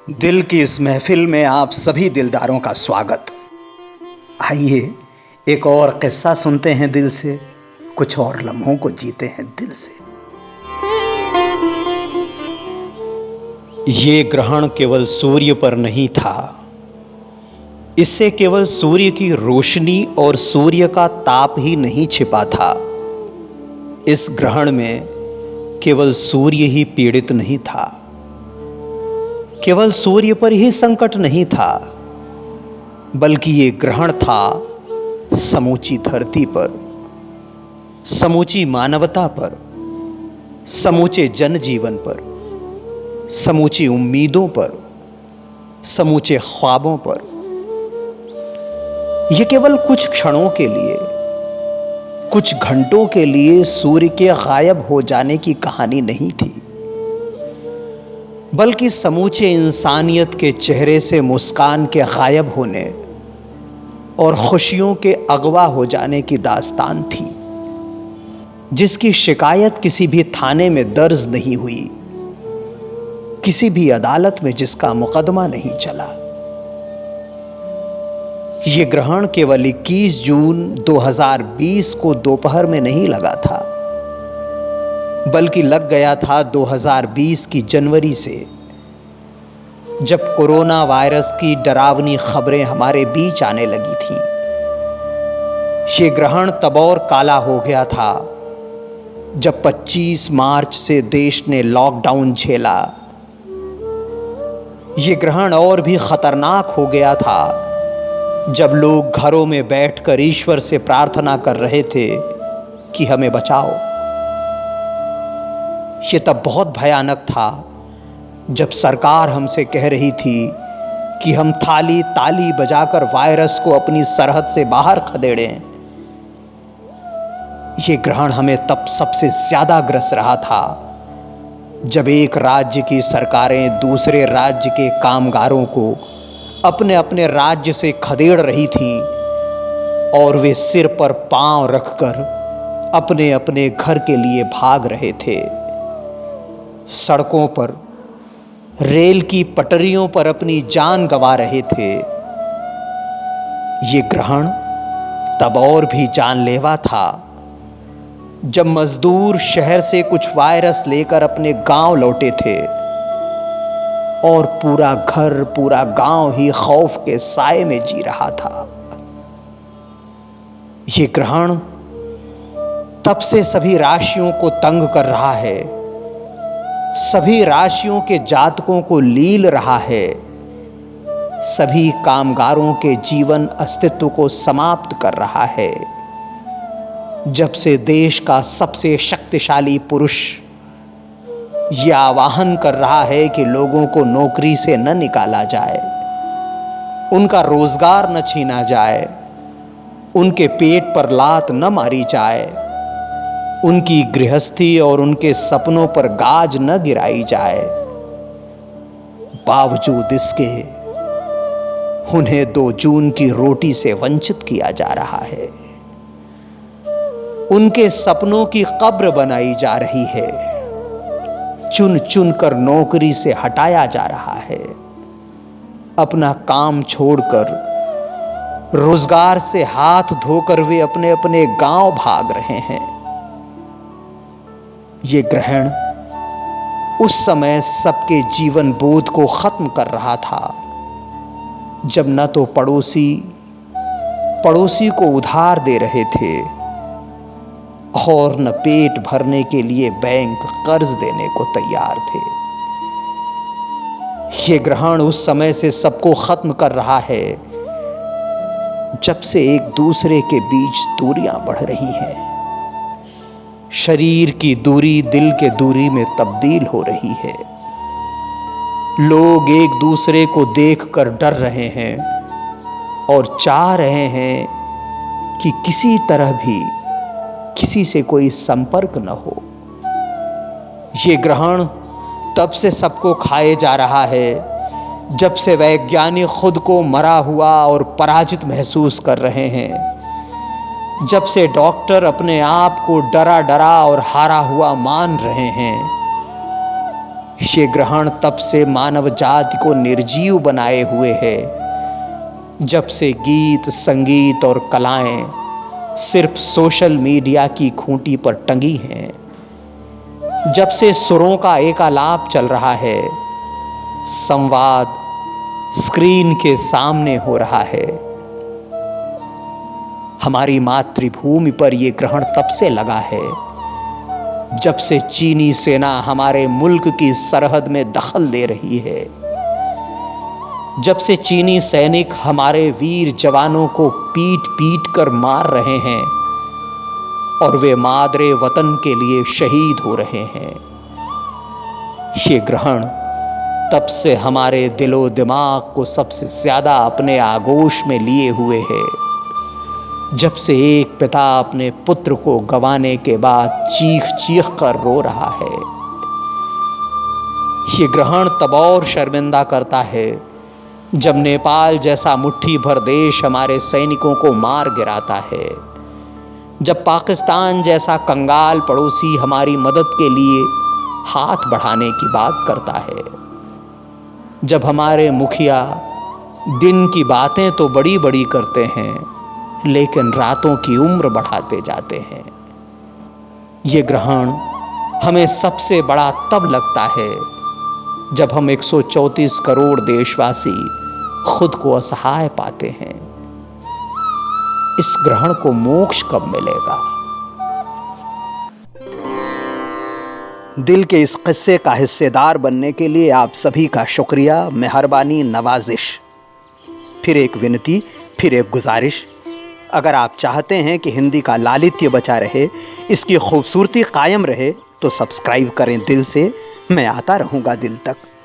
दिल की इस महफिल में आप सभी दिलदारों का स्वागत। आइए एक और किस्सा सुनते हैं दिल से, कुछ और लम्हों को जीते हैं दिल से। ये ग्रहण केवल सूर्य पर नहीं था, इससे केवल सूर्य की रोशनी और सूर्य का ताप ही नहीं छिपा था। इस ग्रहण में केवल सूर्य ही पीड़ित नहीं था, केवल सूर्य पर ही संकट नहीं था, बल्कि ये ग्रहण था समूची धरती पर, समूची मानवता पर, समूचे जनजीवन पर, समूची उम्मीदों पर, समूचे ख्वाबों पर। यह केवल कुछ क्षणों के लिए, कुछ घंटों के लिए सूर्य के गायब हो जाने की कहानी नहीं थी, बल्कि समूचे इंसानियत के चेहरे से मुस्कान के गायब होने और खुशियों के अगवा हो जाने की दास्तान थी, जिसकी शिकायत किसी भी थाने में दर्ज नहीं हुई, किसी भी अदालत में जिसका मुकदमा नहीं चला। यह ग्रहण केवल 21 जून 2020 को दोपहर में नहीं लगा था, बल्कि लग गया था 2020 की जनवरी से, जब कोरोना वायरस की डरावनी खबरें हमारे बीच आने लगी थीं। ये ग्रहण तब और काला हो गया था जब 25 मार्च से देश ने लॉकडाउन झेला। ये ग्रहण और भी खतरनाक हो गया था जब लोग घरों में बैठकर ईश्वर से प्रार्थना कर रहे थे कि हमें बचाओ। ये तब बहुत भयानक था जब सरकार हमसे कह रही थी कि हम थाली ताली बजाकर वायरस को अपनी सरहद से बाहर खदेड़ें। ये ग्रहण हमें तब सबसे ज्यादा ग्रस रहा था जब एक राज्य की सरकारें दूसरे राज्य के कामगारों को अपने अपने राज्य से खदेड़ रही थीं और वे सिर पर पांव रखकर अपने अपने घर के लिए भाग रहे थे। सड़कों पर, रेल की पटरियों पर अपनी जान गंवा रहे थे। ये ग्रहण तब और भी जानलेवा था जब मजदूर शहर से कुछ वायरस लेकर अपने गांव लौटे थे और पूरा घर, पूरा गांव ही खौफ के साए में जी रहा था। ये ग्रहण तब से सभी राशियों को तंग कर रहा है, सभी राशियों के जातकों को लील रहा है, सभी कामगारों के जीवन अस्तित्व को समाप्त कर रहा है। जब से देश का सबसे शक्तिशाली पुरुष यह आह्वान कर रहा है कि लोगों को नौकरी से न निकाला जाए, उनका रोजगार न छीना जाए, उनके पेट पर लात न मारी जाए, उनकी गृहस्थी और उनके सपनों पर गाज न गिराई जाए, बावजूद इसके उन्हें 2 जून की रोटी से वंचित किया जा रहा है। उनके सपनों की कब्र बनाई जा रही है, चुन चुन कर नौकरी से हटाया जा रहा है, अपना काम छोड़कर, रोजगार से हाथ धोकर वे अपने अपने गांव भाग रहे हैं। ये ग्रहण उस समय सबके जीवन बोध को खत्म कर रहा था जब न तो पड़ोसी को उधार दे रहे थे और न पेट भरने के लिए बैंक कर्ज देने को तैयार थे। ये ग्रहण उस समय से सबको खत्म कर रहा है जब से एक दूसरे के बीच दूरियां बढ़ रही हैं। शरीर की दूरी दिल के दूरी में तब्दील हो रही है। लोग एक दूसरे को देखकर डर रहे हैं और चाह रहे हैं कि किसी तरह भी किसी से कोई संपर्क न हो। ये ग्रहण तब से सबको खाए जा रहा है जब से वैज्ञानिक खुद को मरा हुआ और पराजित महसूस कर रहे हैं, जब से डॉक्टर अपने आप को डरा डरा और हारा हुआ मान रहे हैं। ये ग्रहण तब से मानव जाति को निर्जीव बनाए हुए है जब से गीत, संगीत और कलाएं सिर्फ सोशल मीडिया की खूंटी पर टंगी हैं। जब से सुरों का एकालाप चल रहा है, संवाद स्क्रीन के सामने हो रहा है। हमारी मातृभूमि पर यह ग्रहण तब से लगा है जब से चीनी सेना हमारे मुल्क की सरहद में दखल दे रही है, जब से चीनी सैनिक हमारे वीर जवानों को पीट पीट कर मार रहे हैं और वे मादरे वतन के लिए शहीद हो रहे हैं। ये ग्रहण तब से हमारे दिलो दिमाग को सबसे ज्यादा अपने आगोश में लिए हुए है जब से एक पिता अपने पुत्र को गंवाने के बाद चीख चीख कर रो रहा है। ये ग्रहण तब और शर्मिंदा करता है जब नेपाल जैसा मुट्ठी भर देश हमारे सैनिकों को मार गिराता है, जब पाकिस्तान जैसा कंगाल पड़ोसी हमारी मदद के लिए हाथ बढ़ाने की बात करता है, जब हमारे मुखिया दिन की बातें तो बड़ी बड़ी करते हैं लेकिन रातों की उम्र बढ़ाते जाते हैं। ये ग्रहण हमें सबसे बड़ा तब लगता है जब हम 134 करोड़ देशवासी खुद को असहाय पाते हैं। इस ग्रहण को मोक्ष कब मिलेगा? दिल के इस किस्से का हिस्सेदार बनने के लिए आप सभी का शुक्रिया, मेहरबानी, नवाजिश। फिर एक विनती, फिर एक गुजारिश। अगर आप चाहते हैं कि हिंदी का लालित्य बचा रहे, इसकी खूबसूरती कायम रहे, तो सब्सक्राइब करें दिल से। मैं आता रहूंगा दिल तक।